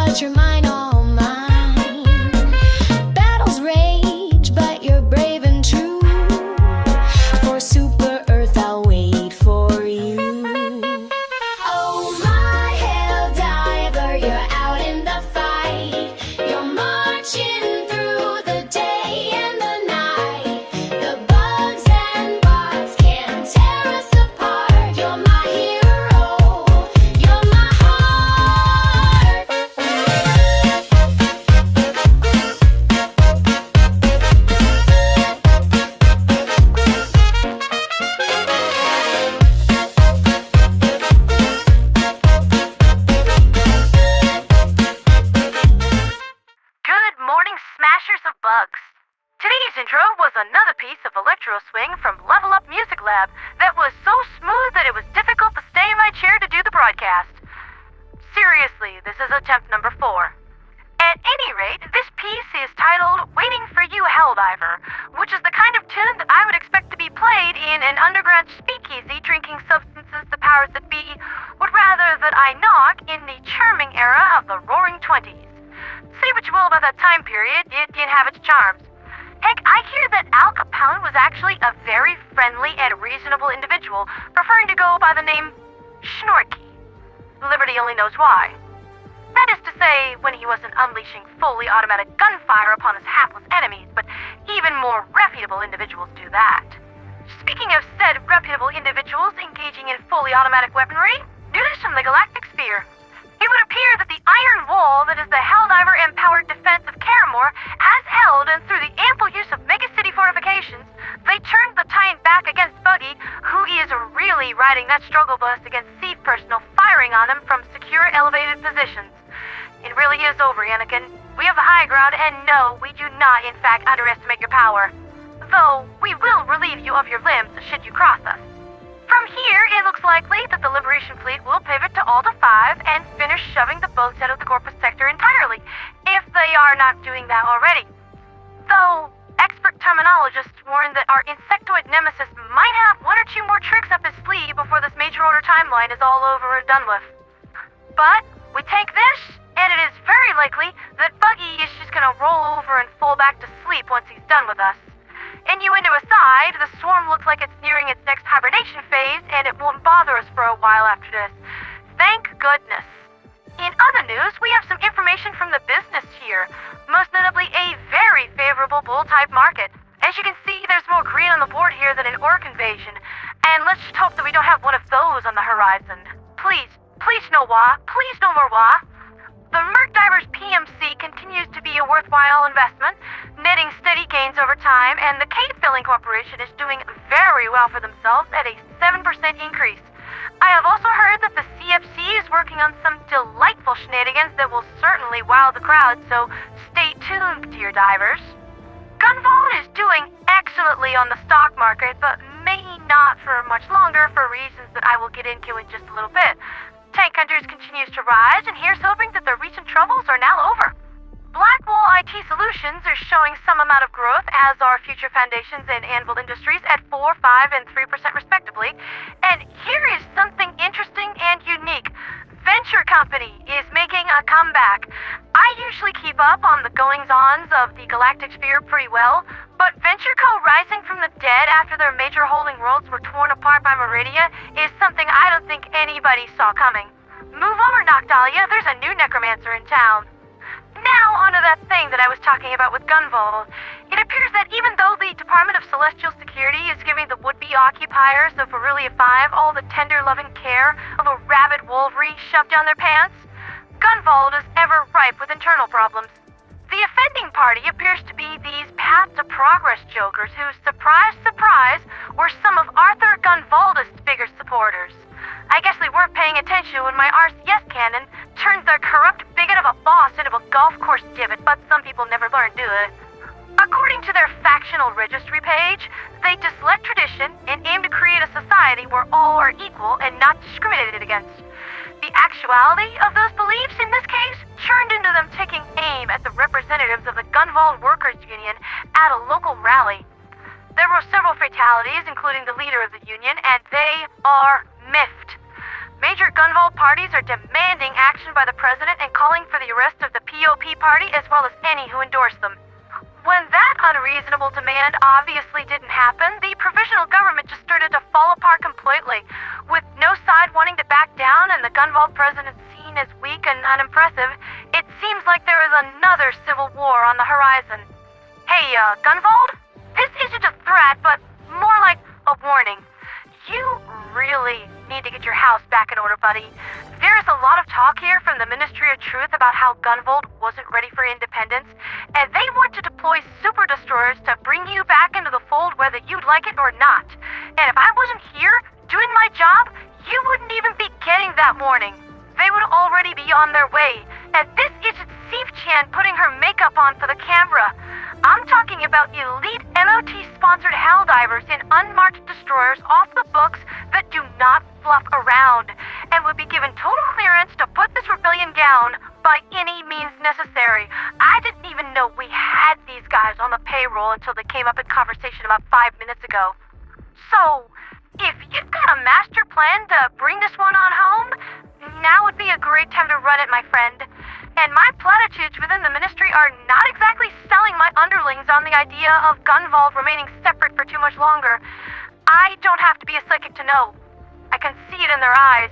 got your mind all mine. Battles rage, but you're brave and true. For Super Earth, I'll wait for you. Oh, my hell diver, you're out in the fight. You're marching through the day and the night. The bugs and bots can't tear us apart. You're my hero, you're my heart. Good morning, smashers of bugs. Today's intro was another piece of electro swing from Level Up Music Lab that was so smooth that it was difficult to stay in my chair to do the broadcast. Seriously, this is attempt number 4. At any rate, this piece is titled Waiting for You, Helldiver, which is the kind of tune that I would expect to be played in an underground speakeasy drinking substances the powers that be would rather that I knock in the charming era of the Roaring Twenties. Say what you will about that time period, it did have its charms. Heck, I hear that Al Capone was actually a very friendly and reasonable individual, preferring to go by the name Schnorky. Liberty only knows why. That is to say, when he wasn't unleashing fully automatic gunfire upon his hapless enemies, but even more reputable individuals do that. Speaking of said reputable individuals engaging in fully automatic weaponry, news from the galactic sphere. It would appear that the iron wall that is the Helldiver-empowered defense of Caramoor has held, and through the ample use of megacity fortifications, they turned the tide back against Buggy, who is really riding that struggle bus against Thief personnel firing on him from secure elevated positions. It really is over, Anakin. We have the high ground, and no, we do not, in fact, underestimate your power. Though, we will relieve you of your limbs should you cross us. From here, it looks likely that the Liberation Fleet will pivot to Alta V and finish shoving the boats out of the Corpus sector entirely, if they are not doing that already. Though, expert terminologists warn that our insectoid nemesis might have 1 or 2 more tricks up his sleeve before this major order timeline is all over and done with. But, we take this, and it is very likely that Buggy is just gonna roll over and fall back to sleep once he's done with us. Innuendo aside, the swarm looks like it's nearing its next hibernation phase, and it won't bother us for a while after this. Thank goodness. In other news, we have some information from the business here, most notably a very favorable bull-type market. As you can see, there's more green on the board here than an orc invasion, and let's just hope that we don't have one of those on the horizon. Please, please no wa, please no more wa. The Merc Divers PMC continues to be a worthwhile investment, netting steady gains over time, and the Cave Filling Corporation is doing very well for themselves at a 7% increase. I have also heard that the CFC is working on some delightful shenanigans that will certainly wow the crowd, so stay tuned, dear divers. Gunvolt is doing excellently on the stock market, but may not for much longer for reasons that I will get into in just a little bit. Tank Hunters continues to rise, and here's hoping that the recent troubles are now over. Blackwall IT Solutions are showing some amount of growth, as are Future Foundations and Anvil Industries at 4%, 5%, and 3% respectively. And here is something interesting and unique. Venture Company is making a comeback. I usually keep up on the goings-ons of the galactic sphere pretty well, but Venture Co. rising from the dead after their major holding worlds were torn apart by Meridia is something I don't think anybody saw coming. Move over, Noctalia, there's a new necromancer in town. Now, onto that thing that I was talking about with Gunvolt. It appears that even though the Department of Celestial Security is giving the would-be occupiers of Aurelia 5 all the tender loving care of a rabid wolverine shoved down their pants, Gunvolt is ever ripe with internal problems. The offending party appears to be these Path to Progress jokers who, surprise, surprise, were some of Arthur Gunvold's biggest supporters. I guess they weren't paying attention when my RCS cannon turns their corrupt bigot of a boss into a golf course divot, but some people never learn, do it. According to their factional registry page, they dislike tradition and aim to create a society where all are equal and not discriminated against. The actuality of those beliefs in this case turned into them taking aim at the representatives of the Gunvolt Workers Union at a local rally. There were several fatalities, including the leader of the union, and they are miffed. Major major Gunvolt parties are demanding action by the president and calling for the arrest of the POP party as well as any who endorse them. When that unreasonable demand obviously didn't happen, the provisional government just started to fall apart completely, with no side wanting to back down and the Gunvolt president seen as weak and unimpressive. It seems like there is another civil war on the horizon. Hey, Gunvolt? This isn't a threat, but more like a warning. You really need to get your house back in order, buddy. There is a lot of talk here from the Ministry of Truth about how Gunvolt wasn't ready for independence, and they want to deploy super destroyers to bring you back into the fold whether you'd like it or not. And if I wasn't here, doing my job, you wouldn't even be getting that warning. They would already be on their way, and this isn't Sif-Chan putting her makeup on for the camera. I'm talking about elite MOT-sponsored Helldivers in unmarked destroyers off the books that do not fluff around, and would be given total clearance to put this rebellion down by any means necessary. I didn't even know we had these guys on the payroll until they came up in conversation about 5 minutes ago. So, if you've got a master plan to bring this one on home, now would be a great time to run it, my friend. And my platitudes within the ministry are not exactly selling my underlings on the idea of Gunvolt remaining separate for too much longer. I don't have to be a psychic to know. I can see it in their eyes.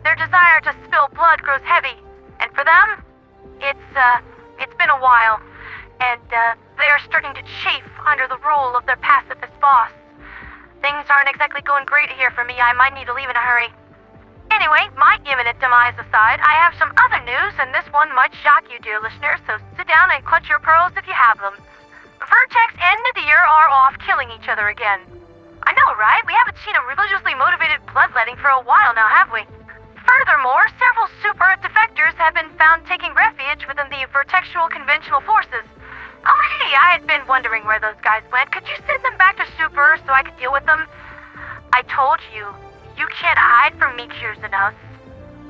Their desire to spill blood grows heavy. And for them, it's been a while. And they are starting to chafe under the rule of their pacifist boss. Things aren't exactly going great here for me. I might need to leave in a hurry. Anyway, my imminent demise aside, I have some other news, and this one might shock you, dear listeners, so sit down and clutch your pearls if you have them. Vertex and Nadir are off killing each other again. I know, right? We haven't seen a religiously motivated bloodletting for a while now, have we? Furthermore, several super defectors have been found taking refuge within the Vertexual Conventional Forces. Oh hey, I had been wondering where those guys went. Could you send them back to Super so I could deal with them? I told you. You can't hide from Meekshers and us.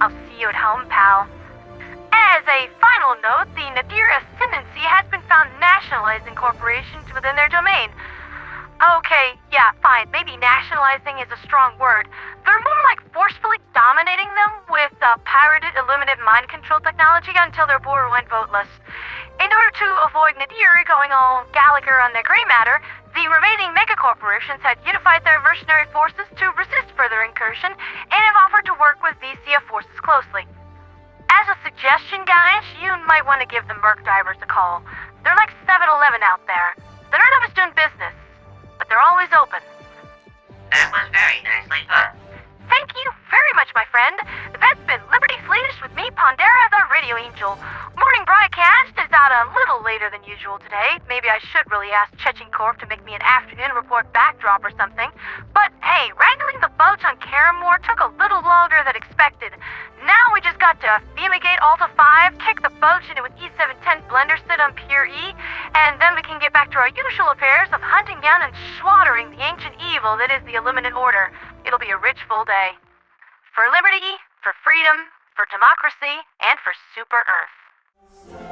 I'll see you at home, pal. As a final note, the Nadir Ascendancy has been found nationalizing corporations within their domain. Okay, yeah, fine. Maybe nationalizing is a strong word. They're more like forcefully dominating them with pirated Illuminate mind control technology until their board went voteless. In order to avoid Nadir going all Gallagher on their gray matter, the remaining megacorporations had unified their mercenary forces to resist further incursion and have offered to work with VCF forces closely. As a suggestion, guys, you might want to give the Merc Divers a call. They're like 7-Eleven out there. They're not always doing business, but they're always open. That was very nicely put. Thank you very much, my friend. That's been Liberty Fleetish with me, Pandera the Radio Angel. Morning broadcast is out a little later than usual today. Maybe I should really ask Chechenkorf to make me an afternoon report backdrop or something. But hey, wrangling the boats on Caramoor took a little longer than expected. Now we just got to fumigate Alta V, kick the boats into an E710 blender sit on Pier E, and then we can get back to our usual affairs of hunting down and slaughtering the ancient evil that is the Illuminate Order. It'll be a rich, full day. For liberty, for freedom, for democracy, and for Super Earth.